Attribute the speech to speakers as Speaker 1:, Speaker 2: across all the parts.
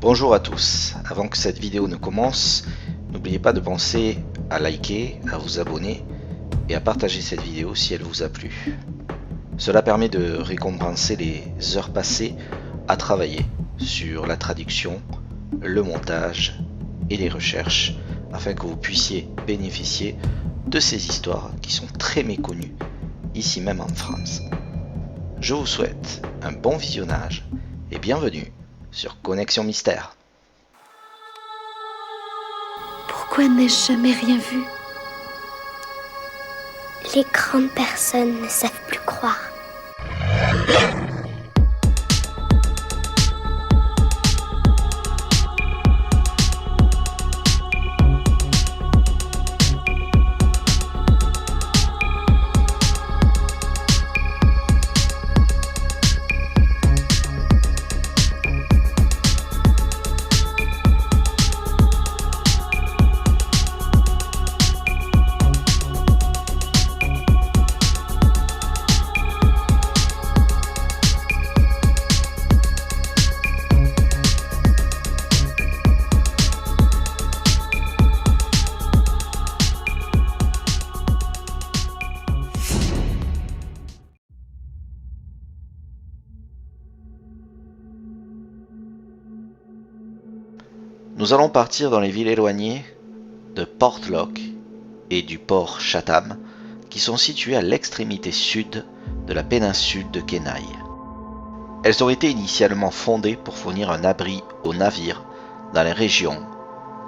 Speaker 1: Bonjour à tous, avant que cette vidéo ne commence, n'oubliez pas de penser à liker, à vous abonner et à partager cette vidéo si elle vous a plu. Cela permet de récompenser les heures passées à travailler sur la traduction, le montage et les recherches afin que vous puissiez bénéficier de ces histoires qui sont très méconnues ici même en France. Je vous souhaite un bon visionnage et bienvenue sur Connexion Mystère.
Speaker 2: Pourquoi n'ai-je jamais rien vu?
Speaker 3: Les grandes personnes ne savent plus croire.
Speaker 1: Nous allons partir dans les villes éloignées de Portlock et du port Chatham, qui sont situées à l'extrémité sud de la péninsule de Kenai. Elles ont été initialement fondées pour fournir un abri aux navires dans les régions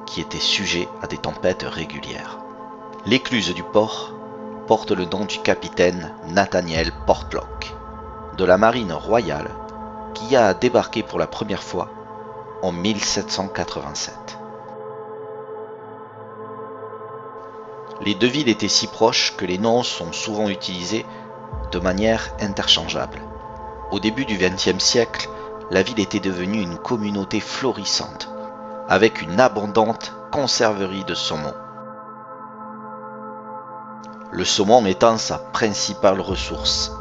Speaker 1: qui étaient sujets à des tempêtes régulières. L'écluse du port porte le nom du capitaine Nathaniel Portlock, de la marine royale, qui y a débarqué pour la première fois en 1787. Les deux villes étaient si proches que les noms sont souvent utilisés de manière interchangeable. Au début du XXe siècle, la ville était devenue une communauté florissante, avec une abondante conserverie de saumon. Le saumon étant sa principale ressource.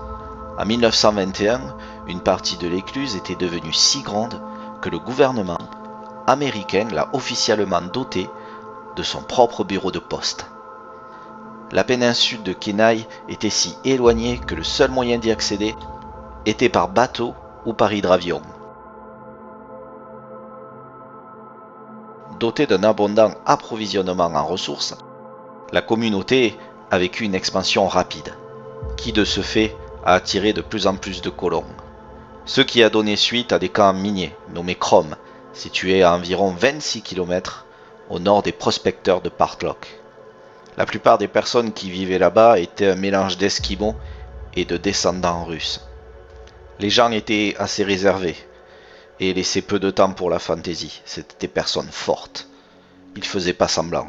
Speaker 1: En 1921, une partie de l'écluse était devenue si grande que le gouvernement américain l'a officiellement doté de son propre bureau de poste. La péninsule de Kenai était si éloignée que le seul moyen d'y accéder était par bateau ou par hydravion. Dotée d'un abondant approvisionnement en ressources, la communauté a vécu une expansion rapide, qui de ce fait a attiré de plus en plus de colons. Ce qui a donné suite à des camps miniers nommés Chrome, situés à environ 26 km au nord des prospecteurs de Portlock. La plupart des personnes qui vivaient là-bas étaient un mélange d'esquimaux et de descendants russes. Les gens étaient assez réservés et laissaient peu de temps pour la fantaisie. C'étaient des personnes fortes. Ils faisaient pas semblant.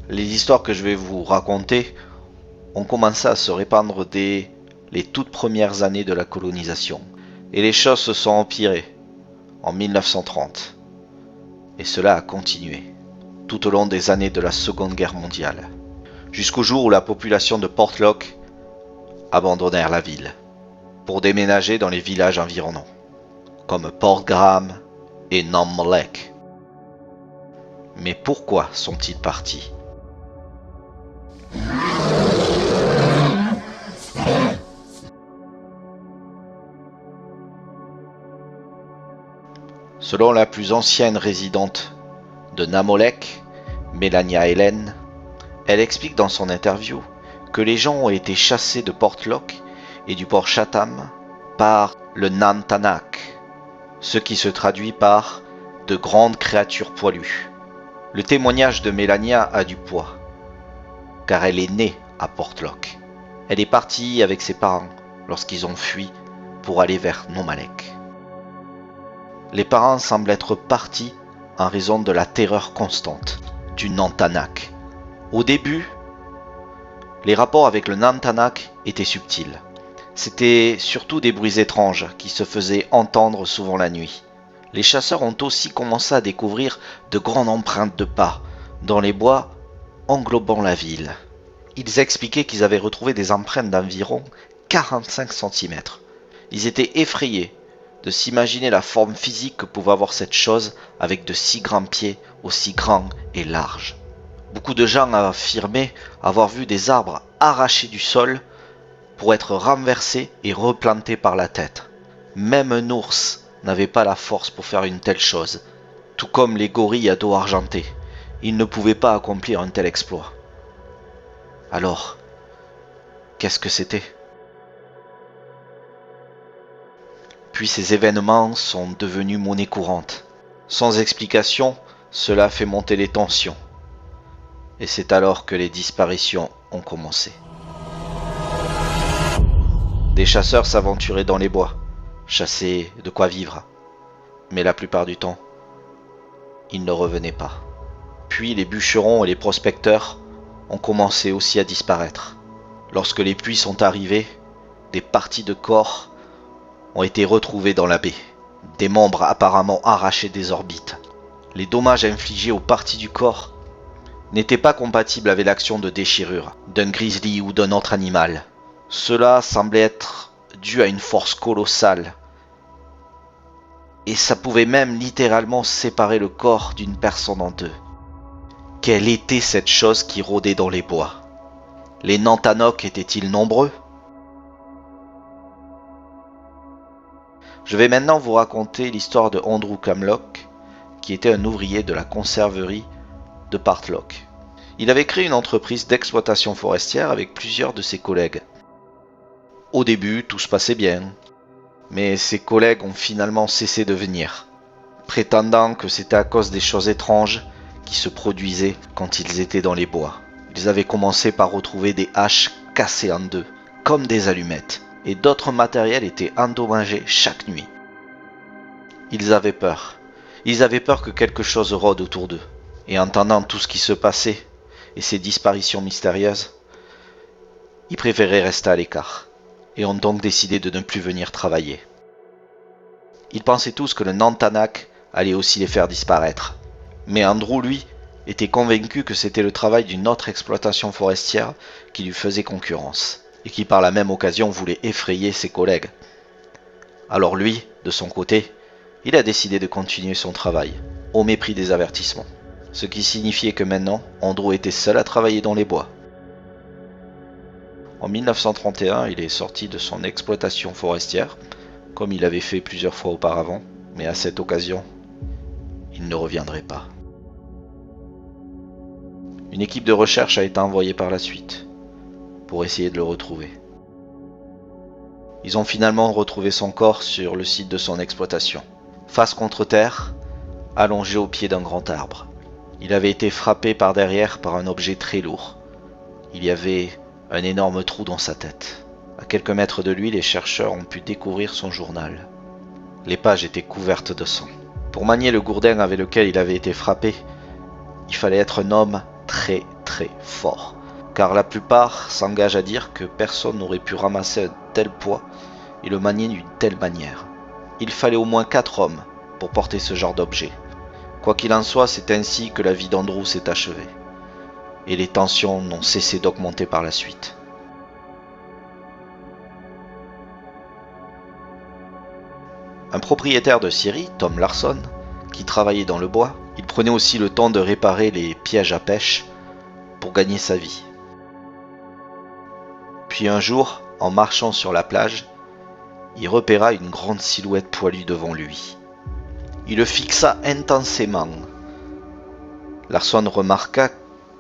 Speaker 1: Les histoires que je vais vous raconter ont commencé à se répandre dès les toutes premières années de la colonisation. Et les choses se sont empirées en 1930. Et cela a continué tout au long des années de la Seconde Guerre mondiale, jusqu'au jour où la population de Portlock abandonnèrent la ville pour déménager dans les villages environnants, comme Port Graham et Namolek. Mais pourquoi sont-ils partis ? Selon la plus ancienne résidente de Namolek, Melania Helen, elle explique dans son interview que les gens ont été chassés de Portlock et du port Chatham par le Nantanak, ce qui se traduit par de grandes créatures poilues. Le témoignage de Melania a du poids, car elle est née à Portlock. Elle est partie avec ses parents lorsqu'ils ont fui pour aller vers Nomalek. Les parents semblent être partis en raison de la terreur constante du Nantanak. Au début, les rapports avec le Nantanak étaient subtils. C'étaient surtout des bruits étranges qui se faisaient entendre souvent la nuit. Les chasseurs ont aussi commencé à découvrir de grandes empreintes de pas dans les bois englobant la ville. Ils expliquaient qu'ils avaient retrouvé des empreintes d'environ 45 cm Ils étaient effrayés de s'imaginer la forme physique que pouvait avoir cette chose avec de si grands pieds aussi grands et larges. Beaucoup de gens affirmaient avoir vu des arbres arrachés du sol pour être renversés et replantés par la tête. Même un ours n'avait pas la force pour faire une telle chose, tout comme les gorilles à dos argenté. Ils ne pouvaient pas accomplir un tel exploit. Alors, qu'est-ce que c'était ? Puis ces événements sont devenus monnaie courante. Sans explication, cela fait monter les tensions. Et c'est alors que les disparitions ont commencé. Des chasseurs s'aventuraient dans les bois, chassaient de quoi vivre. Mais la plupart du temps, ils ne revenaient pas. Puis les bûcherons et les prospecteurs ont commencé aussi à disparaître. Lorsque les pluies sont arrivées, des parties de corps ont été retrouvées dans la baie, des membres apparemment arrachés des orbites. Les dommages infligés aux parties du corps n'étaient pas compatibles avec l'action de déchirure d'un grizzly ou d'un autre animal. Cela semblait être dû à une force colossale, et ça pouvait même littéralement séparer le corps d'une personne en deux. Quelle était cette chose qui rôdait dans les bois ? Les Nantanok étaient-ils nombreux ? Je vais maintenant vous raconter l'histoire de Andrew Kamlock, qui était un ouvrier de la conserverie de Partlock. Il avait créé une entreprise d'exploitation forestière avec plusieurs de ses collègues. Au début, tout se passait bien, mais ses collègues ont finalement cessé de venir, prétendant que c'était à cause des choses étranges qui se produisaient quand ils étaient dans les bois. Ils avaient commencé par retrouver des haches cassées en deux, comme des allumettes, et d'autres matériels étaient endommagés chaque nuit. Ils avaient peur. Ils avaient peur que quelque chose rôde autour d'eux. Et entendant tout ce qui se passait, et ces disparitions mystérieuses, ils préféraient rester à l'écart, et ont donc décidé de ne plus venir travailler. Ils pensaient tous que le Nantanak allait aussi les faire disparaître. Mais Andrew, lui, était convaincu que c'était le travail d'une autre exploitation forestière qui lui faisait concurrence, et qui par la même occasion voulait effrayer ses collègues. Alors lui, de son côté, il a décidé de continuer son travail, au mépris des avertissements. Ce qui signifiait que maintenant, Andrew était seul à travailler dans les bois. En 1931, il est sorti de son exploitation forestière, comme il avait fait plusieurs fois auparavant, mais à cette occasion, il ne reviendrait pas. Une équipe de recherche a été envoyée par la suite, pour essayer de le retrouver. Ils ont finalement retrouvé son corps sur le site de son exploitation, face contre terre, allongé au pied d'un grand arbre. Il avait été frappé par derrière par un objet très lourd. Il y avait un énorme trou dans sa tête. À quelques mètres de lui, les chercheurs ont pu découvrir son journal. Les pages étaient couvertes de sang. Pour manier le gourdin avec lequel il avait été frappé, il fallait être un homme très fort, car la plupart s'engagent à dire que personne n'aurait pu ramasser un tel poids et le manier d'une telle manière. Il fallait au moins 4 hommes pour porter ce genre d'objet. Quoi qu'il en soit, c'est ainsi que la vie d'Andrew s'est achevée, et les tensions n'ont cessé d'augmenter par la suite. Un propriétaire de scierie, Tom Larson, qui travaillait dans le bois, il prenait aussi le temps de réparer les pièges à pêche pour gagner sa vie. Puis un jour, en marchant sur la plage, il repéra une grande silhouette poilue devant lui. Il le fixa intensément. Larson remarqua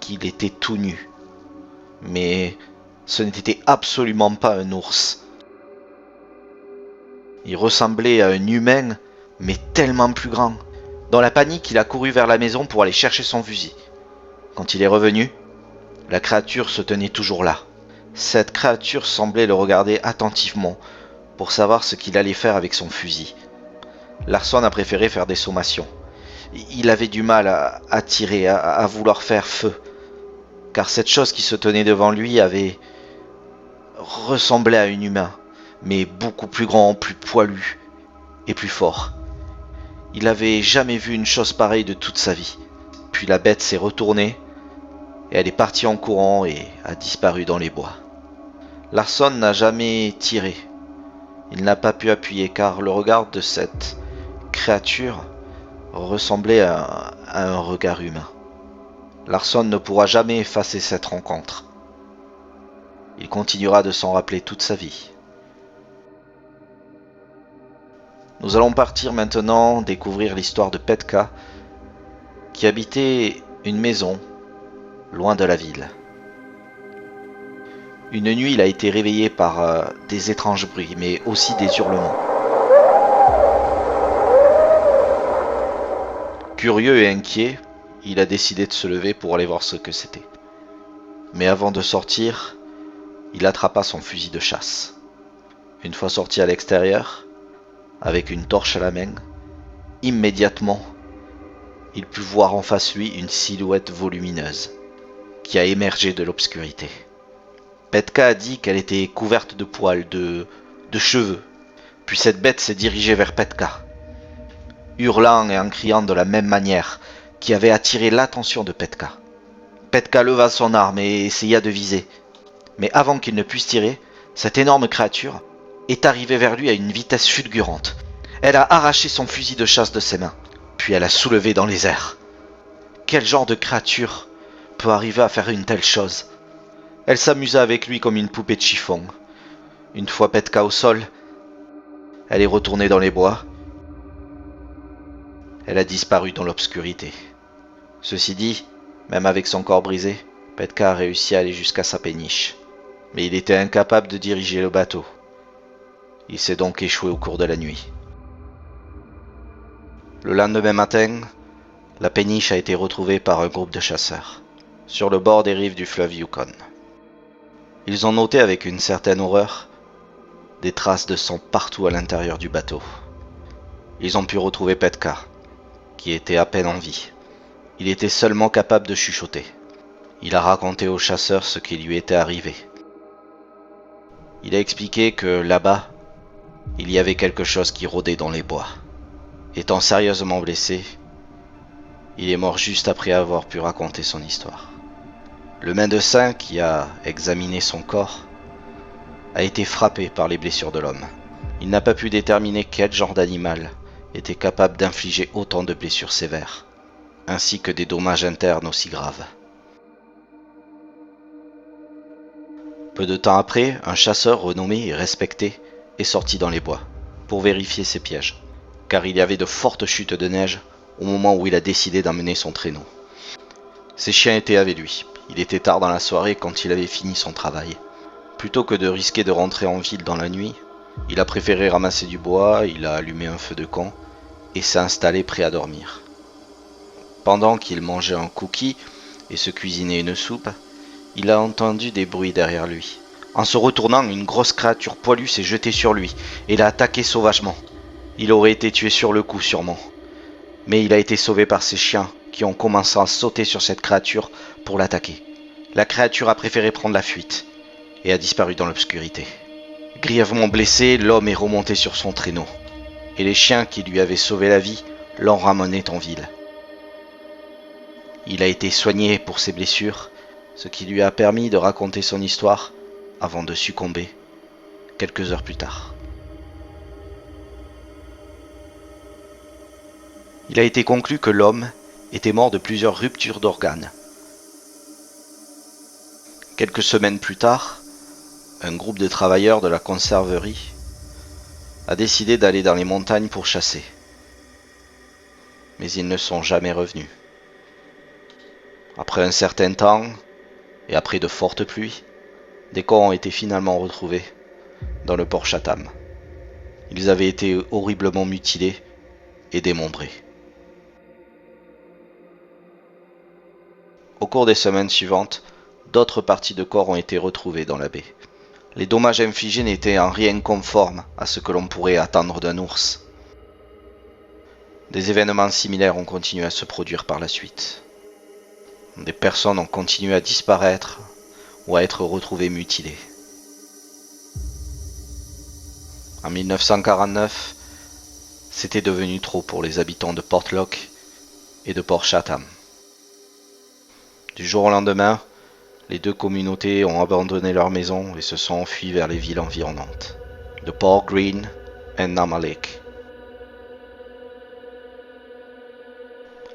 Speaker 1: qu'il était tout nu, mais ce n'était absolument pas un ours. Il ressemblait à un humain, mais tellement plus grand. Dans la panique, il a couru vers la maison pour aller chercher son fusil. Quand il est revenu, la créature se tenait toujours là. Cette créature semblait le regarder attentivement pour savoir ce qu'il allait faire avec son fusil. Larson a préféré faire des sommations. Il avait du mal à tirer, à vouloir faire feu, car cette chose qui se tenait devant lui ressemblait à un humain, mais beaucoup plus grand, plus poilu et plus fort. Il n'avait jamais vu une chose pareille de toute sa vie. Puis la bête s'est retournée, et elle est partie en courant et a disparu dans les bois. Larson n'a jamais tiré, Il n'a pas pu appuyer car le regard de cette créature ressemblait à un regard humain. Larson ne pourra jamais effacer cette rencontre. Il continuera de s'en rappeler toute sa vie. Nous allons partir maintenant découvrir l'histoire de Petka, qui habitait une maison loin de la ville. Une nuit, il a été réveillé par des étranges bruits, mais aussi des hurlements. Curieux et inquiet, il a décidé de se lever pour aller voir ce que c'était. Mais avant de sortir, il attrapa son fusil de chasse. Une fois sorti à l'extérieur, avec une torche à la main, immédiatement, il put voir en face lui une silhouette volumineuse qui a émergé de l'obscurité. Petka a dit qu'elle était couverte de poils, de cheveux. Puis cette bête s'est dirigée vers Petka, hurlant et en criant de la même manière, qui avait attiré l'attention de Petka. Petka leva son arme et essaya de viser. Mais avant qu'il ne puisse tirer, cette énorme créature est arrivée vers lui à une vitesse fulgurante. Elle a arraché son fusil de chasse de ses mains, puis elle a soulevé dans les airs. Quel genre de créature peut arriver à faire une telle chose ? Elle s'amusa avec lui comme une poupée de chiffon. Une fois Petka au sol, elle est retournée dans les bois. Elle a disparu dans l'obscurité. Ceci dit, même avec son corps brisé, Petka a réussi à aller jusqu'à sa péniche. Mais il était incapable de diriger le bateau. Il s'est donc échoué au cours de la nuit. Le lendemain matin, la péniche a été retrouvée par un groupe de chasseurs, sur le bord des rives du fleuve Yukon. Ils ont noté avec une certaine horreur des traces de sang partout à l'intérieur du bateau. Ils ont pu retrouver Petka, qui était à peine en vie. Il était seulement capable de chuchoter. Il a raconté aux chasseurs ce qui lui était arrivé. Il a expliqué que là-bas, il y avait quelque chose qui rôdait dans les bois. Étant sérieusement blessé, il est mort juste après avoir pu raconter son histoire. Le médecin qui a examiné son corps a été frappé par les blessures de l'homme. Il n'a pas pu déterminer quel genre d'animal était capable d'infliger autant de blessures sévères, ainsi que des dommages internes aussi graves. Peu de temps après, un chasseur renommé et respecté est sorti dans les bois pour vérifier ses pièges, car il y avait de fortes chutes de neige au moment où il a décidé d'emmener son traîneau. Ses chiens étaient avec lui. Il était tard dans la soirée quand il avait fini son travail. Plutôt que de risquer de rentrer en ville dans la nuit, il a préféré ramasser du bois, il a allumé un feu de camp et s'est installé prêt à dormir. Pendant qu'il mangeait un cookie et se cuisinait une soupe, il a entendu des bruits derrière lui. En se retournant, une grosse créature poilue s'est jetée sur lui et l'a attaqué sauvagement. Il aurait été tué sur le coup sûrement. Mais il a été sauvé par ses chiens qui ont commencé à sauter sur cette créature pour l'attaquer. La créature a préféré prendre la fuite et a disparu dans l'obscurité. Grièvement blessé, l'homme est remonté sur son traîneau et les chiens qui lui avaient sauvé la vie l'ont ramené en ville. Il a été soigné pour ses blessures, ce qui lui a permis de raconter son histoire avant de succomber quelques heures plus tard. Il a été conclu que l'homme était mort de plusieurs ruptures d'organes. Quelques semaines plus tard, un groupe de travailleurs de la conserverie a décidé d'aller dans les montagnes pour chasser. Mais ils ne sont jamais revenus. Après un certain temps, et après de fortes pluies, des corps ont été finalement retrouvés dans le port Chatham. Ils avaient été horriblement mutilés et démembrés. Au cours des semaines suivantes, d'autres parties de corps ont été retrouvées dans la baie. Les dommages infligés n'étaient en rien conformes à ce que l'on pourrait attendre d'un ours. Des événements similaires ont continué à se produire par la suite. Des personnes ont continué à disparaître ou à être retrouvées mutilées. En 1949, c'était devenu trop pour les habitants de Portlock et de Port Chatham. Du jour au lendemain, les deux communautés ont abandonné leurs maisons et se sont enfuies vers les villes environnantes. de Port Green et Namalik.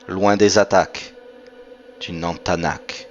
Speaker 1: Loin des attaques du Nantanak.